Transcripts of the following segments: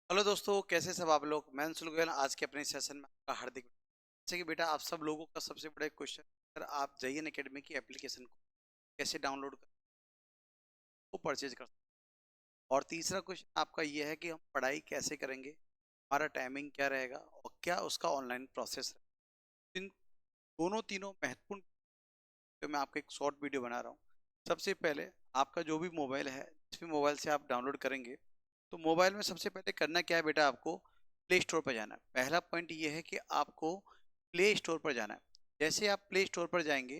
Hello दोस्तों, कैसे सब आप लोग। मैं अंशुल गोयल। आज के अपने सेशन में आपका हार्दिक जैसे कि बेटा आप सब लोगों का सबसे बड़ा क्वेश्चन, सर आप जयन एकेडमी की एप्लीकेशन को कैसे डाउनलोड कर को परचेज कर सकते हैं। और तीसरा क्वेश्चन आपका ये है कि हम पढ़ाई कैसे करेंगे, हमारा टाइमिंग क्या रहेगा और क्या उसका ऑनलाइन प्रोसेस है। इन दोनों तीनों महत्वपूर्ण तो मैं आपका एक शॉर्ट वीडियो बना रहा हूँ। सबसे पहले आपका जो भी मोबाइल है, जिस भी मोबाइल से आप डाउनलोड करेंगे, तो मोबाइल में सबसे पहले करना क्या है बेटा, आपको प्ले स्टोर पर जाना है। पहला पॉइंट ये है कि आपको प्ले स्टोर पर जाना है। जैसे आप प्ले स्टोर पर जाएंगे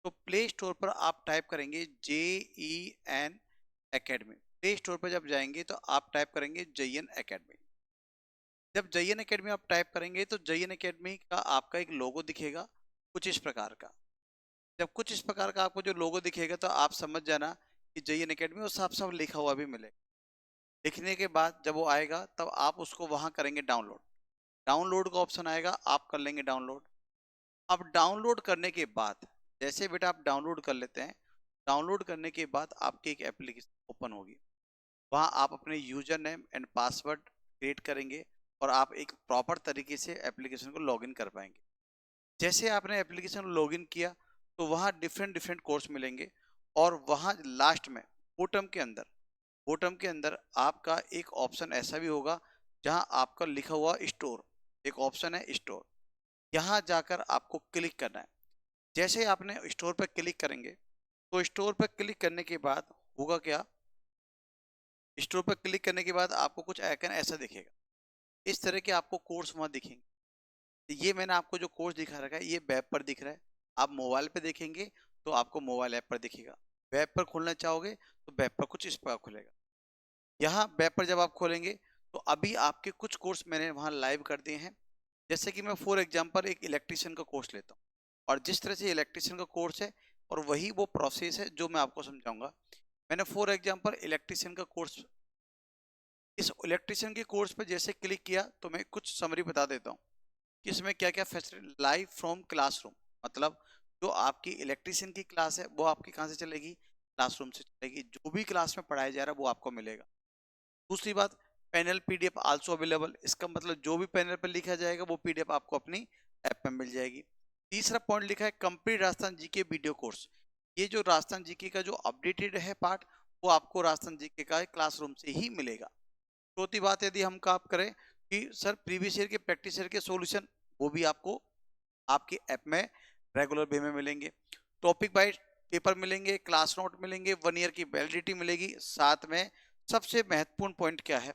तो प्ले स्टोर पर आप टाइप करेंगे JEN एकेडमी। प्ले स्टोर पर जब जाएंगे तो आप टाइप करेंगे JEN एकेडमी। जब JEN एकेडमी आप टाइप करेंगे तो JEN एकेडमी का आपका एक लोगो दिखेगा कुछ इस प्रकार का। जब कुछ इस प्रकार का आपको जो लोगो दिखेगा तो आप समझ जाना कि JEN एकेडमी और साफ साफ लिखा हुआ भी मिलेगा। लिखने के बाद जब वो आएगा तब आप उसको वहां करेंगे डाउनलोड। डाउनलोड का ऑप्शन आएगा, आप कर लेंगे डाउनलोड। अब डाउनलोड करने के बाद जैसे बेटा आप डाउनलोड कर लेते हैं, डाउनलोड करने के बाद आपकी एक एप्लीकेशन ओपन होगी। वहां आप अपने user name and password create करेंगे और आप एक प्रॉपर तरीके से एप्लीकेशन को लॉगिन कर पाएंगे। जैसे आपने एप्लीकेशन लॉगिन किया तो वहाँ डिफरेंट डिफरेंट कोर्स मिलेंगे। और वहाँ लास्ट में बॉटम के अंदर आपका एक ऑप्शन ऐसा भी होगा जहाँ आपका लिखा हुआ स्टोर, एक ऑप्शन है स्टोर। यहाँ जाकर आपको क्लिक करना है। जैसे ही आपने स्टोर पर क्लिक करेंगे तो स्टोर पर क्लिक करने के बाद होगा क्या, स्टोर पर क्लिक करने के बाद आपको कुछ आइकन ऐसा दिखेगा। इस तरह के आपको कोर्स वहाँ दिखेंगे। ये मैंने आपको जो कोर्स दिखा रखा है ये वेब पर दिख रहा है। आप मोबाइल पे देखेंगे तो आपको मोबाइल ऐप पर दिखेगा। वेब पर खोलना चाहोगे तो वेब पर कुछ इस प्रकार खुलेगा। यहाँ वेब पर जब आप खोलेंगे तो अभी आपके कुछ कोर्स मैंने वहाँ लाइव कर दिए हैं। जैसे कि मैं फॉर एग्जांपल एक इलेक्ट्रिशियन का कोर्स लेता हूँ, और जिस तरह से इलेक्ट्रिशियन का कोर्स है और वही वो प्रोसेस है जो मैं आपको समझाऊंगा। मैंने फॉर एग्जांपल इलेक्ट्रिशियन का कोर्स, इस इलेक्ट्रिशियन के कोर्स पर जैसे क्लिक किया तो मैं कुछ समरी बता देता हूँ कि इसमें क्या क्या फैसिलिटी। लाइव फ्रॉम क्लासरूम, मतलब जो आपकी इलेक्ट्रिशियन की क्लास है वो आपकी कहाँ से चलेगी, क्लासरूम से चलेगी। जो भी क्लास में पढ़ाया जा रहा है वो आपको मिलेगा। दूसरी बात, पैनल PDF आल्सो अवेलेबल। इसका मतलब जो भी पैनल पर लिखा जाएगा वो PDF आपको अपनी ऐप में मिल जाएगी। तीसरा पॉइंट लिखा है complete Rajasthan GK video course. ये जो राजस्थान जीके का जो अपडेटेड है पार्ट, वो आपको राजस्थान जीके का क्लासरूम से ही मिलेगा। चौथी बात, यदि हम काम करें कि सर प्रीवियस ईयर के प्रैक्टिस ईयर के सॉल्यूशन, वो भी आपको आपके ऐप में रेगुलर वे में मिलेंगे। टॉपिक वाइज पेपर मिलेंगे, क्लास नोट मिलेंगे, 1 ईयर की वैलिडिटी मिलेगी। साथ में सबसे महत्वपूर्ण पॉइंट क्या है,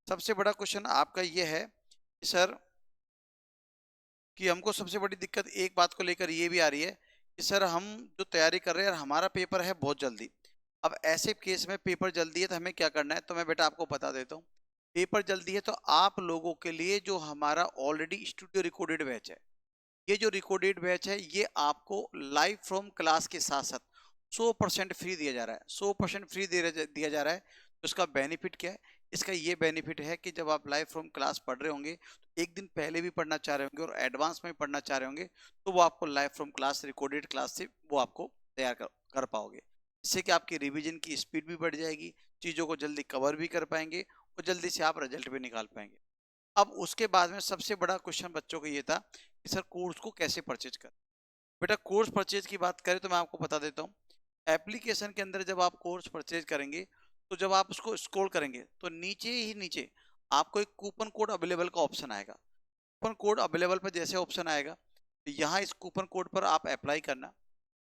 सबसे बड़ा क्वेश्चन आपका ये है कि सर कि हमको सबसे बड़ी दिक्कत एक बात को लेकर ये भी आ रही है कि सर हम जो तैयारी कर रहे हैं हमारा पेपर है बहुत जल्दी। अब ऐसे केस में पेपर जल्दी है तो हमें क्या करना है, तो मैं बेटा आपको बता देता हूँ। पेपर जल्दी है तो आप लोगों के लिए जो हमारा ऑलरेडी स्टूडियो रिकॉर्डेड बैच है, ये जो रिकॉर्डेड बैच है ये आपको लाइव फ्रॉम क्लास के साथ साथ 100% फ्री दिया जा रहा है। 100% फ्री दिया जा रहा है। तो इसका बेनिफिट क्या है, इसका ये बेनिफिट है कि जब आप लाइव फ्रॉम क्लास पढ़ रहे होंगे तो एक दिन पहले भी पढ़ना चाह रहे होंगे और एडवांस में भी पढ़ना चाह रहे होंगे, तो वो आपको live from class recorded class से वो आपको तैयार कर पाओगे। इससे कि आपकी रिविजन की स्पीड भी बढ़ जाएगी, चीज़ों को जल्दी कवर भी कर पाएंगे और जल्दी से आप रिजल्ट भी निकाल पाएंगे। अब उसके बाद में सबसे बड़ा क्वेश्चन बच्चों को ये था कि सर कोर्स को कैसे परचेज करें। बेटा कोर्स परचेज की बात करें तो मैं आपको बता देता हूँ। एप्लीकेशन के अंदर जब आप कोर्स परचेज करेंगे तो जब आप उसको स्क्रॉल करेंगे तो नीचे ही नीचे आपको एक कूपन कोड अवेलेबल का ऑप्शन आएगा। कूपन कोड अवेलेबल पर जैसे ऑप्शन आएगा तो यहाँ इस कूपन कोड पर आप अप्लाई करना।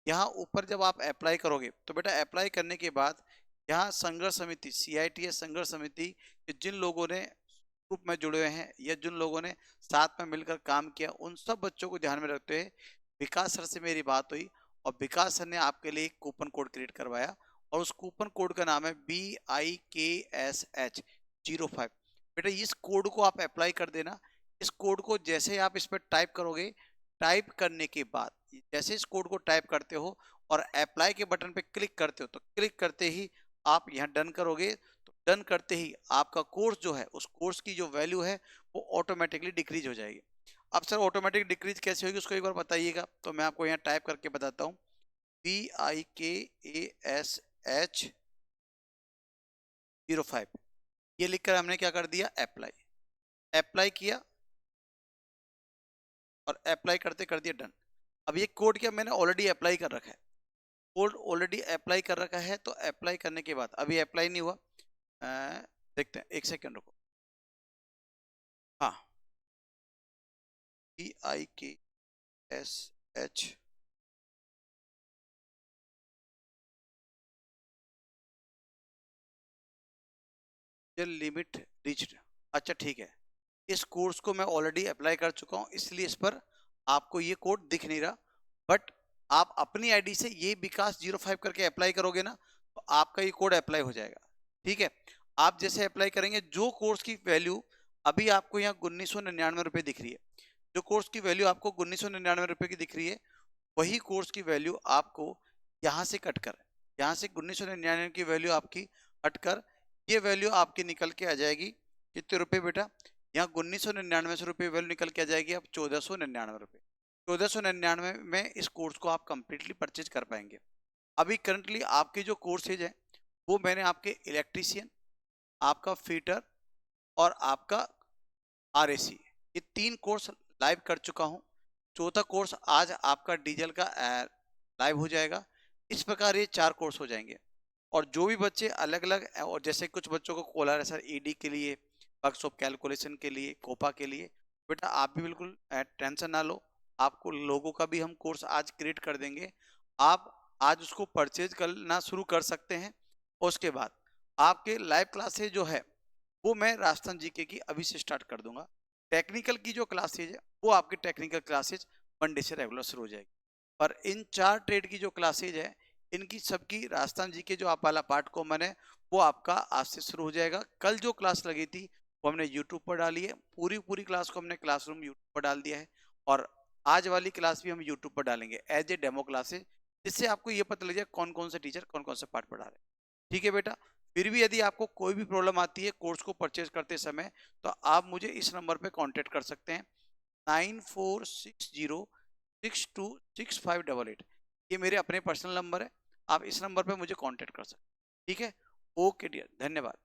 यहाँ ऊपर जब आप अप्लाई करोगे तो बेटा अप्लाई करने के बाद यहाँ संघर्ष समिति CITS संघर्ष समिति के जिन लोगों ने ग्रुप में जुड़े हुए हैं या जिन लोगों ने साथ में मिलकर काम किया, उन सब बच्चों को ध्यान में रखते हुए विकास सर से मेरी बात हुई और विकास सर ने आपके लिए एक कूपन कोड क्रिएट करवाया। और उस कूपन कोड का नाम है BIKSH05। बेटा इस कोड को आप अप्लाई कर देना। इस कोड को जैसे ही आप इस पर टाइप करोगे, टाइप करने के बाद जैसे इस कोड को टाइप करते हो और अप्लाई के बटन पे क्लिक करते हो तो क्लिक करते ही आप यहाँ डन करोगे। तो डन करते ही आपका कोर्स जो है उस कोर्स की जो वैल्यू है वो ऑटोमेटिकली डिक्रीज हो जाएगी। अब सर ऑटोमेटिक डिक्रीज कैसे होगी उसको एक बार बताइएगा, तो मैं आपको यहाँ टाइप करके बताता हूँ। BIKASH05। ये लिखकर हमने क्या कर दिया, अप्लाई। अप्लाई किया और अप्लाई करते कर दिया डन। अब ये कोड क्या मैंने ऑलरेडी अप्लाई कर रखा है, कोड ऑलरेडी अप्लाई कर रखा है, तो अप्लाई करने के बाद अभी अप्लाई नहीं हुआ, देखते हैं, एक सेकेंड रुको। हाँ, PIKSH लिमिट रीच्ड। अच्छा ठीक है, इस कोर्स को मैं ऑलरेडी अप्लाई कर चुका हूं, इसलिए इस पर आपको ये कोड दिख नहीं रहा। बट आप अपनी आईडी से ये विकास 05 करके अप्लाई करोगे ना, तो आपका ये कोड अप्लाई हो जाएगा। ठीक है, आप जैसे अप्लाई करेंगे, जो कोर्स की वैल्यू अभी आपको यहाँ 1999 रुपये दिख रही है, जो कोर्स की वैल्यू आपको 1999 रुपये की दिख रही है, वही कोर्स की वैल्यू आपको यहाँ से कट कर, यहाँ से 1999 की वैल्यू आपकी हट कर, ये वैल्यू आपकी निकल के आ जाएगी कितने रुपए बेटा, यहाँ 1999 से रुपये वैल्यू निकल के आ जाएगी अब 1499 रुपये। 1499 में इस कोर्स को आप कंप्लीटली परचेज कर पाएंगे। अभी करंटली आपके जो कोर्सेज है वो मैंने आपके इलेक्ट्रीशियन, आपका फिटर और आपका RAC, ये 3 कोर्स लाइव कर चुका हूँ। चौथा कोर्स आज आपका डीजल का लाइव हो जाएगा। इस प्रकार ये 4 कोर्स हो जाएंगे। और जो भी बच्चे अलग अलग, और जैसे कुछ बच्चों को कोलार सर ED के लिए, वर्कशॉप कैलकुलेशन के लिए, कोपा के लिए, बेटा आप भी बिल्कुल टेंशन ना लो, आपको लोगों का भी हम कोर्स आज क्रिएट कर देंगे। आप आज उसको परचेज करना शुरू कर सकते हैं। उसके बाद आपके लाइव क्लासेज जो है वो मैं राजस्थान जीके की अभी से स्टार्ट कर दूंगा। टेक्निकल की जो क्लासेज है वो आपकी टेक्निकल क्लासेज मंडे से रेगुलर शुरू हो जाएगी। और इन 4 ट्रेड की जो क्लासेज है, इनकी सबकी राजस्थान जीके जो आप वाला पार्ट कॉमन है वो आपका आज से शुरू हो जाएगा। कल जो क्लास लगी थी वो हमने यूट्यूब पर डाली है, पूरी क्लास को हमने क्लासरूम यूट्यूब पर डाल दिया है। और आज वाली क्लास भी हम यूट्यूब पर डालेंगे एज ए डेमो क्लासेज, जिससे आपको ये पता लग जाए कौन कौन से टीचर कौन कौन से पार्ट पढ़ा रहे हैं। ठीक है बेटा, फिर भी यदि आपको कोई भी प्रॉब्लम आती है कोर्स को परचेज करते समय, तो आप मुझे इस नंबर पे कांटेक्ट कर सकते हैं 9460626588। ये मेरे अपने पर्सनल नंबर है, आप इस नंबर पे मुझे कांटेक्ट कर सकते हैं। ठीक है, ओके डियर, धन्यवाद।